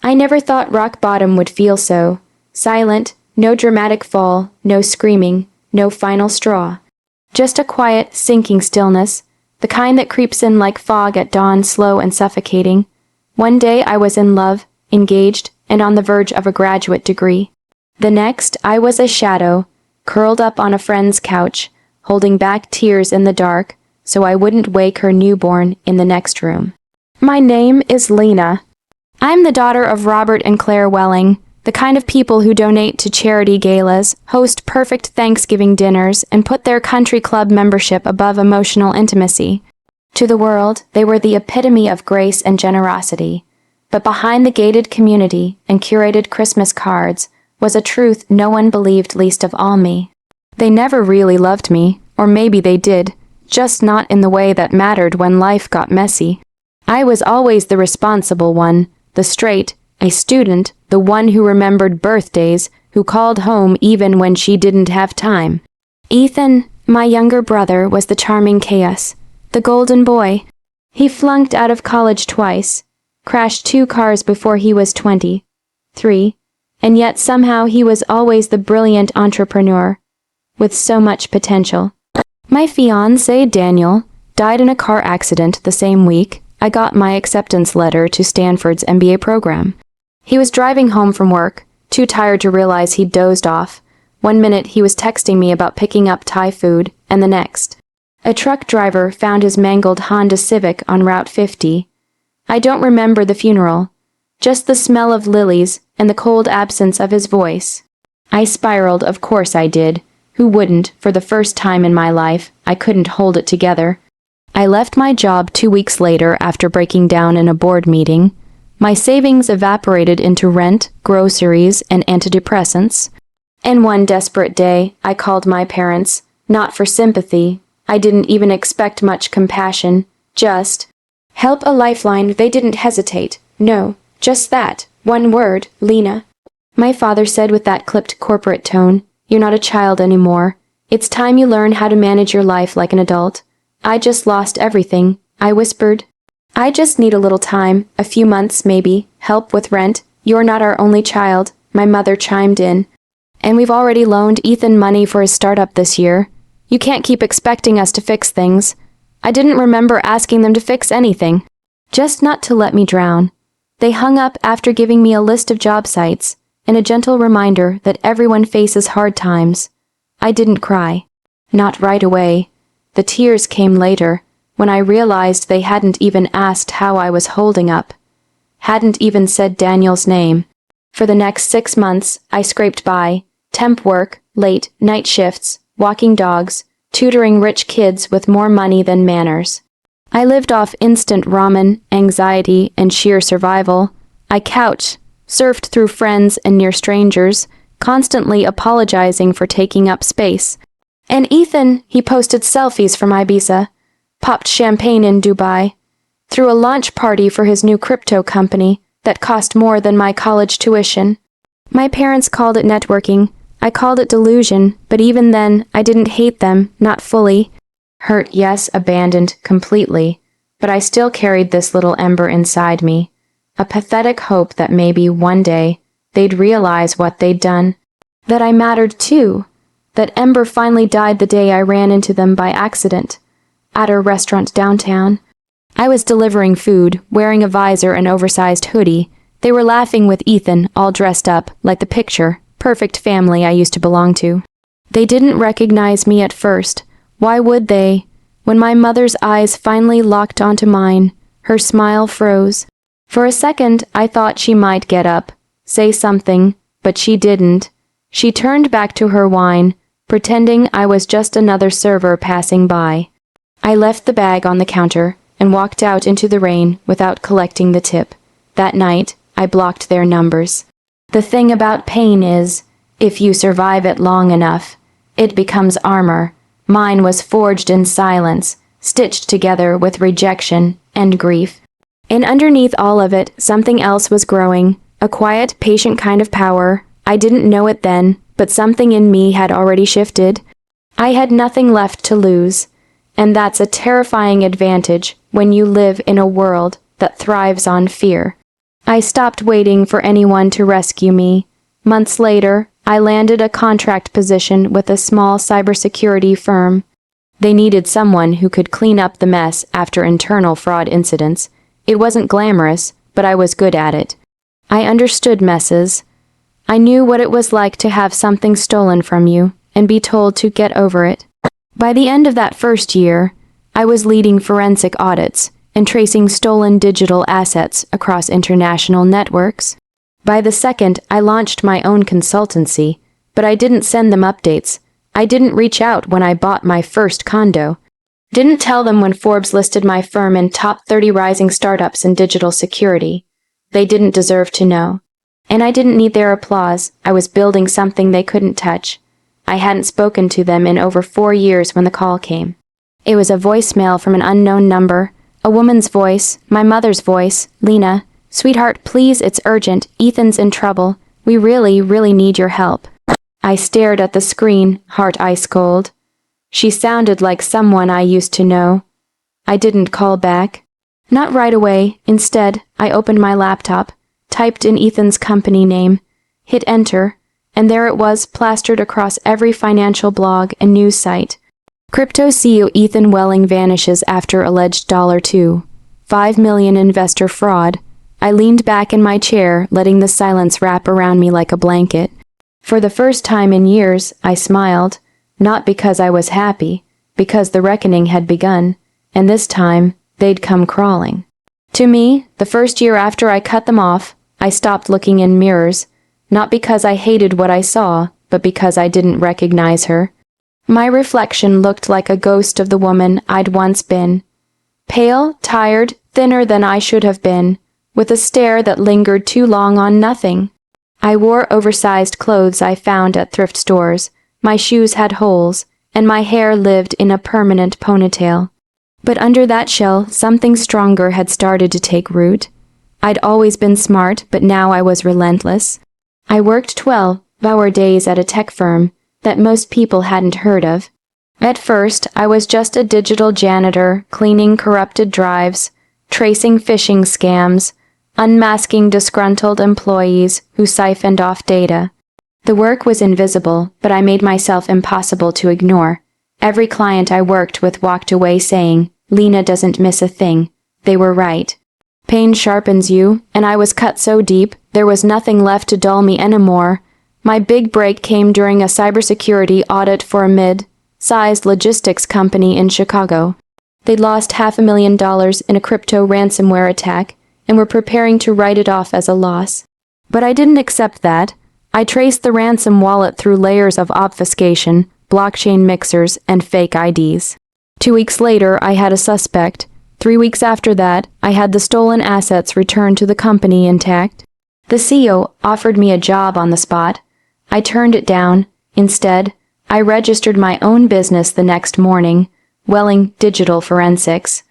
I never thought rock bottom would feel so. Silent, no dramatic fall, no screaming, no final straw. Just a quiet, sinking stillness, the kind that creeps in like fog at dawn, slow and suffocating. One day I was in love, engaged, and on the verge of a graduate degree. The next, I was a shadow, curled up on a friend's couch, holding back tears in the dark, so I wouldn't wake her newborn in the next room. My name is Lena. I'm the daughter of Robert and Claire Welling, the kind of people who donate to charity galas, host perfect Thanksgiving dinners, and put their country club membership above emotional intimacy. To the world, they were the epitome of grace and generosity. But behind the gated community and curated Christmas cards was a truth no one believed, least of all me. They never really loved me, or maybe they did, just not in the way that mattered when life got messy. I was always the responsible one, the straight, a student, the one who remembered birthdays, who called home even when she didn't have time. Ethan, my younger brother, was the charming chaos, the golden boy. He flunked out of college twice, crashed 2 cars before he was 23, and yet somehow he was always the brilliant entrepreneur, with so much potential. My fiancé, Daniel, died in a car accident the same week I got my acceptance letter to Stanford's MBA program. He was driving home from work, too tired to realize he'd dozed off. One minute he was texting me about picking up Thai food, and the next, a truck driver found his mangled Honda Civic on Route 50. I don't remember the funeral, just the smell of lilies and the cold absence of his voice. I spiraled, of course I did. Who wouldn't? For the first time in my life, I couldn't hold it together. I left my job 2 weeks later after breaking down in a board meeting. My savings evaporated into rent, groceries, and antidepressants. And one desperate day, I called my parents, not for sympathy. I didn't even expect much compassion, just help, a lifeline. They didn't hesitate. No, just that, one word, Lena. My father said with that clipped corporate tone, "You're not a child anymore. It's time you learn how to manage your life like an adult." I just lost everything, I whispered. I just need a little time, a few months maybe, help with rent. You're not our only child, my mother chimed in. And we've already loaned Ethan money for his startup this year. You can't keep expecting us to fix things. I didn't remember asking them to fix anything. Just not to let me drown. They hung up after giving me a list of job sites and a gentle reminder that everyone faces hard times. I didn't cry. Not right away. The tears came later, when I realized they hadn't even asked how I was holding up. Hadn't even said Daniel's name. For the next 6 months, I scraped by, temp work, late, night shifts, walking dogs, tutoring rich kids with more money than manners. I lived off instant ramen, anxiety, and sheer survival. I couched, surfed through friends and near strangers, constantly apologizing for taking up space. And Ethan, he posted selfies from Ibiza, popped champagne in Dubai, threw a launch party for his new crypto company that cost more than my college tuition. My parents called it networking. I called it delusion, but even then, I didn't hate them, not fully. Hurt, yes, abandoned, completely. But I still carried this little ember inside me, a pathetic hope that maybe one day they'd realize what they'd done, that I mattered too. That ember finally died the day I ran into them by accident, at a restaurant downtown. I was delivering food, wearing a visor and oversized hoodie. They were laughing with Ethan, all dressed up, like the picture, perfect family I used to belong to. They didn't recognize me at first. Why would they? When my mother's eyes finally locked onto mine, her smile froze. For a second, I thought she might get up, say something, but she didn't. She turned back to her wine, pretending I was just another server passing by. I left the bag on the counter and walked out into the rain without collecting the tip. That night, I blocked their numbers. The thing about pain is, if you survive it long enough, it becomes armor. Mine was forged in silence, stitched together with rejection and grief. And underneath all of it, something else was growing, a quiet, patient kind of power. I didn't know it then, but something in me had already shifted. I had nothing left to lose, and that's a terrifying advantage when you live in a world that thrives on fear. I stopped waiting for anyone to rescue me. Months later, I landed a contract position with a small cybersecurity firm. They needed someone who could clean up the mess after internal fraud incidents. It wasn't glamorous, but I was good at it. I understood messes. I knew what it was like to have something stolen from you and be told to get over it. By the end of that first year, I was leading forensic audits and tracing stolen digital assets across international networks. By the second, I launched my own consultancy, but I didn't send them updates. I didn't reach out when I bought my first condo. Didn't tell them when Forbes listed my firm in top 30 rising startups in digital security. They didn't deserve to know. And I didn't need their applause. I was building something they couldn't touch. I hadn't spoken to them in over 4 years when the call came. It was a voicemail from an unknown number. A woman's voice, my mother's voice. Lena, sweetheart, please, it's urgent. Ethan's in trouble. We really, really need your help. I stared at the screen, heart ice cold. She sounded like someone I used to know. I didn't call back. Not right away. Instead, I opened my laptop, typed in Ethan's company name, hit enter, and there it was plastered across every financial blog and news site. Crypto CEO Ethan Welling vanishes after alleged $2.5 million investor fraud. I leaned back in my chair, letting the silence wrap around me like a blanket. For the first time in years, I smiled, not because I was happy, because the reckoning had begun, and this time, they'd come crawling. To me, the first year after I cut them off, I stopped looking in mirrors, not because I hated what I saw, but because I didn't recognize her. My reflection looked like a ghost of the woman I'd once been. Pale, tired, thinner than I should have been, with a stare that lingered too long on nothing. I wore oversized clothes I found at thrift stores, my shoes had holes, and my hair lived in a permanent ponytail. But under that shell, something stronger had started to take root. I'd always been smart, but now I was relentless. I worked 12-hour days at a tech firm that most people hadn't heard of. At first, I was just a digital janitor, cleaning corrupted drives, tracing phishing scams, unmasking disgruntled employees who siphoned off data. The work was invisible, but I made myself impossible to ignore. Every client I worked with walked away saying, "Lena doesn't miss a thing." They were right. Pain sharpens you, and I was cut so deep, there was nothing left to dull me anymore. My big break came during a cybersecurity audit for a mid-sized logistics company in Chicago. They'd lost $500,000 in a crypto ransomware attack and were preparing to write it off as a loss. But I didn't accept that. I traced the ransom wallet through layers of obfuscation, blockchain mixers, and fake IDs. 2 weeks later, I had a suspect. 3 weeks after that, I had the stolen assets returned to the company intact. The CEO offered me a job on the spot. I turned it down. Instead, I registered my own business the next morning, Welling Digital Forensics.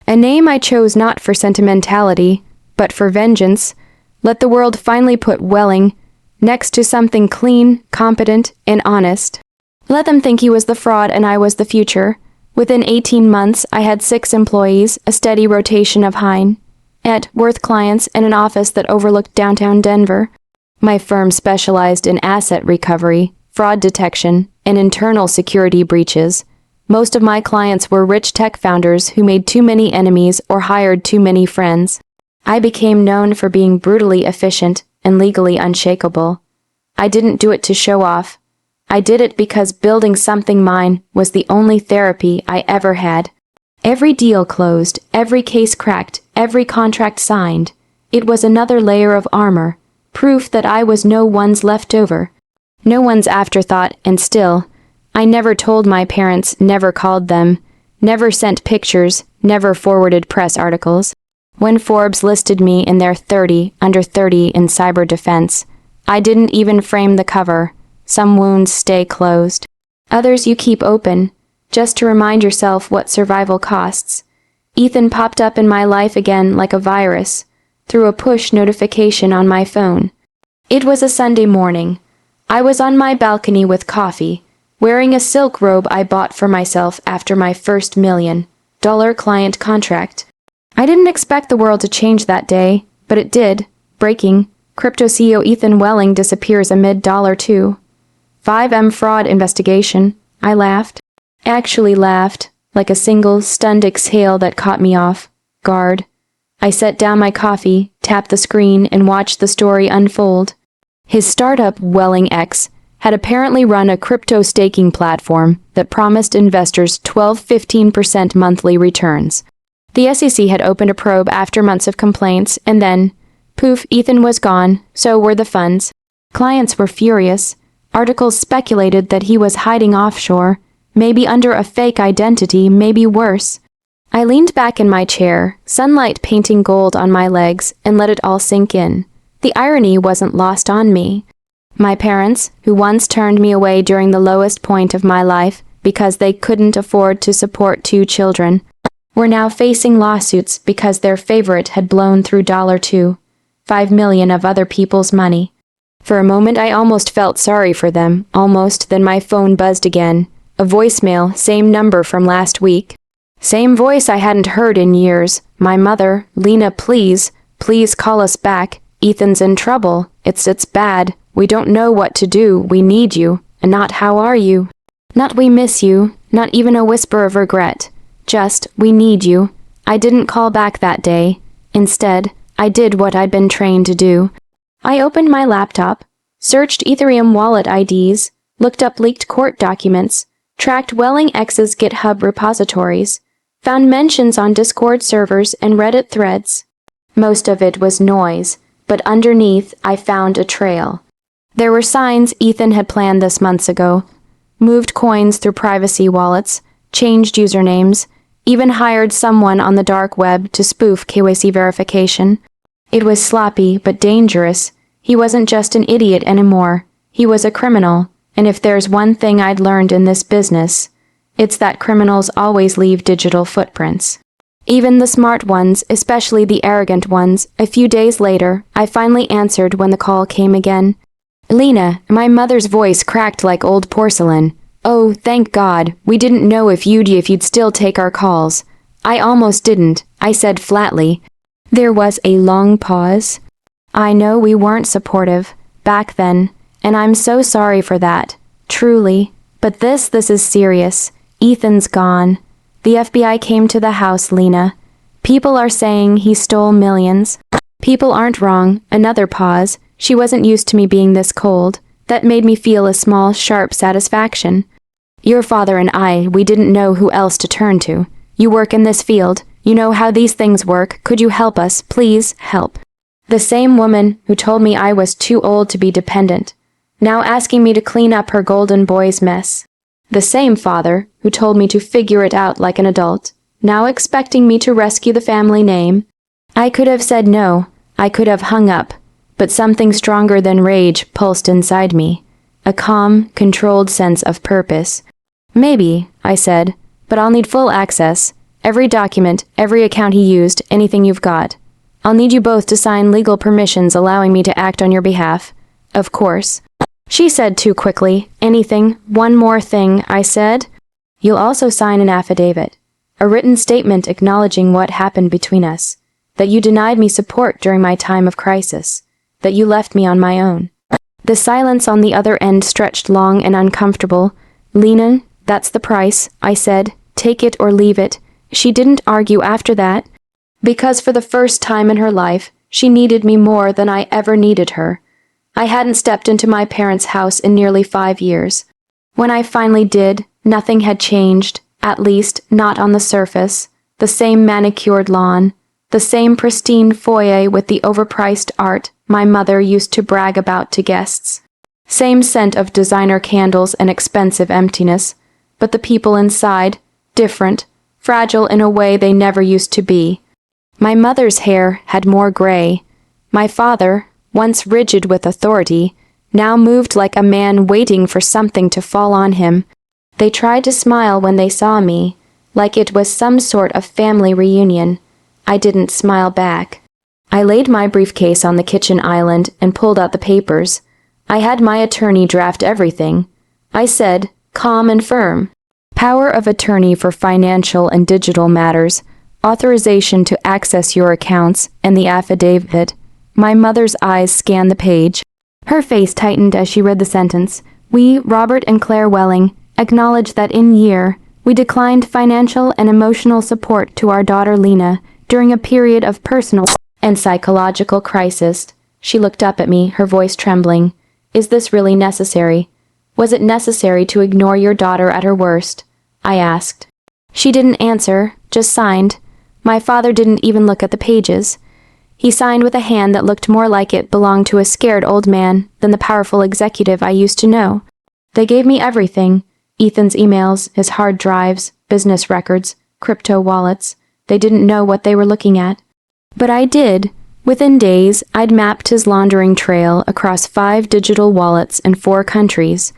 A name I chose not for sentimentality, but for vengeance. Let the world finally put Welling next to something clean, competent, and honest. Let them think he was the fraud and I was the future. Within 18 months, I had 6 employees, a steady rotation of high-net worth clients, and an office that overlooked downtown Denver. My firm specialized in asset recovery, fraud detection, and internal security breaches. Most of my clients were rich tech founders who made too many enemies or hired too many friends. I became known for being brutally efficient and legally unshakable. I didn't do it to show off. I did it because building something mine was the only therapy I ever had. Every deal closed, every case cracked, every contract signed. It was another layer of armor, proof that I was no one's leftover, no one's afterthought, and still, I never told my parents, never called them, never sent pictures, never forwarded press articles. When Forbes listed me in their 30 under 30 in cyber defense, I didn't even frame the cover. Some wounds stay closed. Others you keep open, just to remind yourself what survival costs. Ethan popped up in my life again like a virus, through a push notification on my phone. It was a Sunday morning. I was on my balcony with coffee, wearing a silk robe I bought for myself after my first $1 million client contract. I didn't expect the world to change that day, but it did. Breaking, crypto CEO Ethan Welling disappears amid $2.5M fraud investigation. I laughed. Actually laughed, like a single, stunned exhale that caught me off guard. I set down my coffee, tapped the screen, and watched the story unfold. His startup, Welling X, had apparently run a crypto staking platform that promised investors 12–15% monthly returns. The SEC had opened a probe after months of complaints, and then, poof, Ethan was gone, so were the funds. Clients were furious. Articles speculated that he was hiding offshore, maybe under a fake identity, maybe worse. I leaned back in my chair, sunlight painting gold on my legs, and let it all sink in. The irony wasn't lost on me. My parents, who once turned me away during the lowest point of my life because they couldn't afford to support 2 children, were now facing lawsuits because their favorite had blown through $2.5 million of other people's money. For a moment I almost felt sorry for them, almost, then my phone buzzed again. A voicemail, same number from last week. Same voice I hadn't heard in years. My mother, Lena, please call us back. Ethan's in trouble. It's bad. We don't know what to do. We need you. And not how are you. Not we miss you. Not even a whisper of regret. Just, we need you. I didn't call back that day. Instead, I did what I'd been trained to do. I opened my laptop, searched Ethereum wallet IDs, looked up leaked court documents, tracked Welling X's GitHub repositories, found mentions on Discord servers and Reddit threads. Most of it was noise, but underneath I found a trail. There were signs Ethan had planned this months ago, moved coins through privacy wallets, changed usernames, even hired someone on the dark web to spoof KYC verification. It was sloppy but dangerous. He wasn't just an idiot anymore. He was a criminal, and if there's one thing I'd learned in this business, it's that criminals always leave digital footprints. Even the smart ones, especially the arrogant ones. A few days later, I finally answered when the call came again. Lena, my mother's voice cracked like old porcelain. Oh, thank God. We didn't know if you'd still take our calls. I almost didn't, I said flatly. There was a long pause. I know we weren't supportive back then, and I'm so sorry for that. Truly. But this is serious. Ethan's gone. The FBI came to the house, Lena. People are saying he stole millions. People aren't wrong. Another pause. She wasn't used to me being this cold. That made me feel a small, sharp satisfaction. Your father and I, we didn't know who else to turn to. You work in this field. You know how these things work. Could you help us? Please, help. The same woman who told me I was too old to be dependent, now asking me to clean up her golden boy's mess. The same father who told me to figure it out like an adult, now expecting me to rescue the family name. I could have said no. I could have hung up. But something stronger than rage pulsed inside me. A calm, controlled sense of purpose. Maybe, I said, but I'll need full access. Every document, every account he used, anything you've got. I'll need you both to sign legal permissions allowing me to act on your behalf. Of course. She said too quickly. Anything, one more thing, I said. You'll also sign an affidavit. A written statement acknowledging what happened between us. That you denied me support during my time of crisis. That you left me on my own. The silence on the other end stretched long and uncomfortable. Lena, that's the price, I said. Take it or leave it. She didn't argue after that. Because for the first time in her life, she needed me more than I ever needed her. I hadn't stepped into my parents' house in nearly 5 years. When I finally did, nothing had changed, at least not on the surface. The same manicured lawn, the same pristine foyer with the overpriced art my mother used to brag about to guests. Same scent of designer candles and expensive emptiness, but the people inside, different, fragile in a way they never used to be. My mother's hair had more gray. My father, once rigid with authority, now moved like a man waiting for something to fall on him. They tried to smile when they saw me, like it was some sort of family reunion. I didn't smile back. I laid my briefcase on the kitchen island and pulled out the papers. I had my attorney draft everything. I said, calm and firm. Power of attorney for financial and digital matters, authorization to access your accounts, and the affidavit. My mother's eyes scanned the page. Her face tightened as she read the sentence. We, Robert and Claire Welling, acknowledge that in year, we declined financial and emotional support to our daughter Lena during a period of personal and psychological crisis. She looked up at me, her voice trembling. Is this really necessary? Was it necessary to ignore your daughter at her worst? I asked. She didn't answer, just signed. My father didn't even look at the pages. He signed with a hand that looked more like it belonged to a scared old man than the powerful executive I used to know. They gave me everything. Ethan's emails, his hard drives, business records, crypto wallets. They didn't know what they were looking at. But I did. Within days, I'd mapped his laundering trail across 5 digital wallets in 4 countries.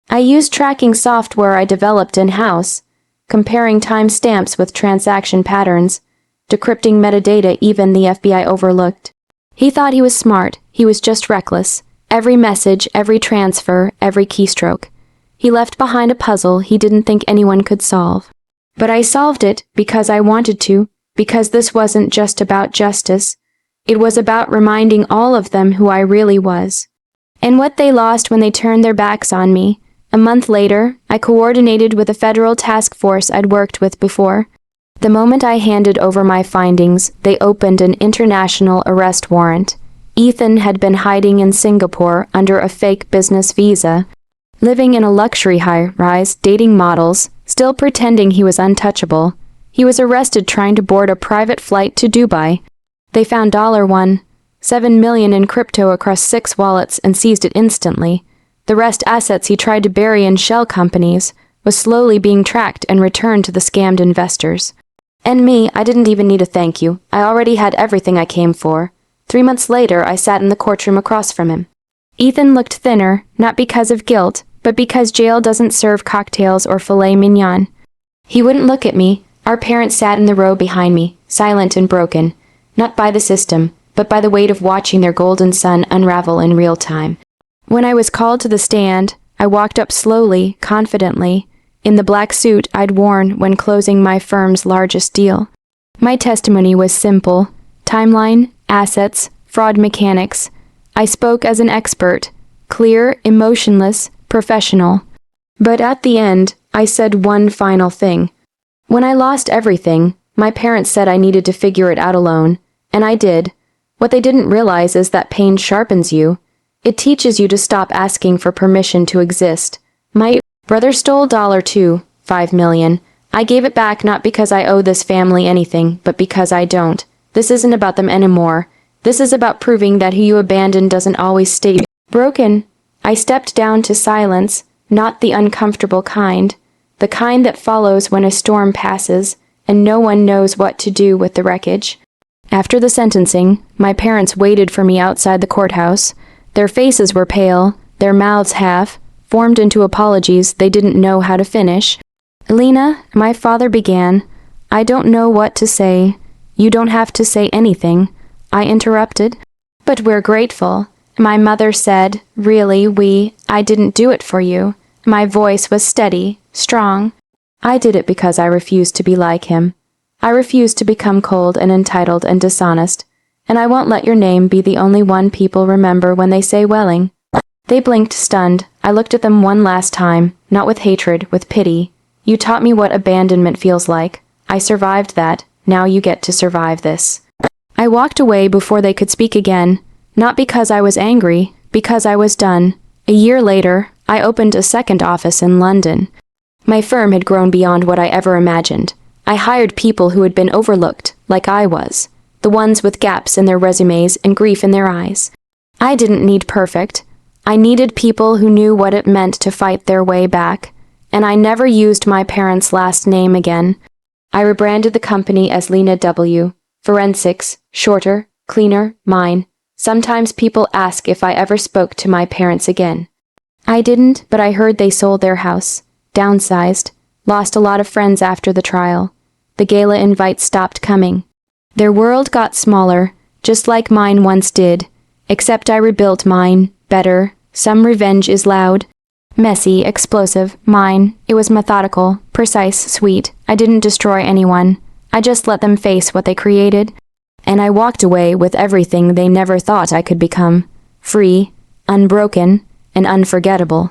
I used tracking software I developed in-house, comparing timestamps with transaction patterns, decrypting metadata even the FBI overlooked. He thought he was smart. He was just reckless. Every message, every transfer, every keystroke. He left behind a puzzle he didn't think anyone could solve. But I solved it because I wanted to, because this wasn't just about justice. It was about reminding all of them who I really was. And what they lost when they turned their backs on me. A month later, I coordinated with a federal task force I'd worked with before. The moment I handed over my findings, they opened an international arrest warrant. Ethan had been hiding in Singapore under a fake business visa, living in a luxury high-rise, dating models, still pretending he was untouchable. He was arrested trying to board a private flight to Dubai. They found $7 million in crypto across 6 wallets and seized it instantly. The rest assets he tried to bury in shell companies was slowly being tracked and returned to the scammed investors. And me, I didn't even need a thank you. I already had everything I came for. 3 months later, I sat in the courtroom across from him. Ethan looked thinner, not because of guilt, but because jail doesn't serve cocktails or filet mignon. He wouldn't look at me. Our parents sat in the row behind me, silent and broken, not by the system, but by the weight of watching their golden sun unravel in real time. When I was called to the stand, I walked up slowly, confidently, in the black suit I'd worn when closing my firm's largest deal. My testimony was simple. Timeline, assets, fraud mechanics. I spoke as an expert, clear, emotionless, professional. But at the end, I said one final thing. When I lost everything, my parents said I needed to figure it out alone, and I did. What they didn't realize is that pain sharpens you. It teaches you to stop asking for permission to exist. My brother stole $5 million. I gave it back not because I owe this family anything, but because I don't. This isn't about them anymore. This is about proving that who you abandon doesn't always stay broken. I stepped down to silence, not the uncomfortable kind, the kind that follows when a storm passes and no one knows what to do with the wreckage. After the sentencing, my parents waited for me outside the courthouse. Their faces were pale, their mouths formed into apologies they didn't know how to finish. Lena, my father began. I don't know what to say. You don't have to say anything. I interrupted. But we're grateful. My mother said, really, I didn't do it for you. My voice was steady, strong. I did it because I refused to be like him. I refused to become cold and entitled and dishonest. And I won't let your name be the only one people remember when they say Welling. They blinked, stunned. I looked at them one last time, not with hatred, with pity. You taught me what abandonment feels like. I survived that. Now you get to survive this. I walked away before they could speak again, not because I was angry, because I was done. A year later, I opened a second office in London. My firm had grown beyond what I ever imagined. I hired people who had been overlooked, like I was, the ones with gaps in their resumes and grief in their eyes. I didn't need perfect. I needed people who knew what it meant to fight their way back, and I never used my parents' last name again. I rebranded the company as Lena W. Forensics, shorter, cleaner, mine. Sometimes people ask if I ever spoke to my parents again. I didn't, but I heard they sold their house, downsized, lost a lot of friends after the trial. The gala invites stopped coming. Their world got smaller, just like mine once did, except I rebuilt mine, better. Some revenge is loud, messy, explosive. Mine, it was methodical, precise, sweet. I didn't destroy anyone. I just let them face what they created. and I walked away with everything they never thought I could become: free, unbroken, and unforgettable.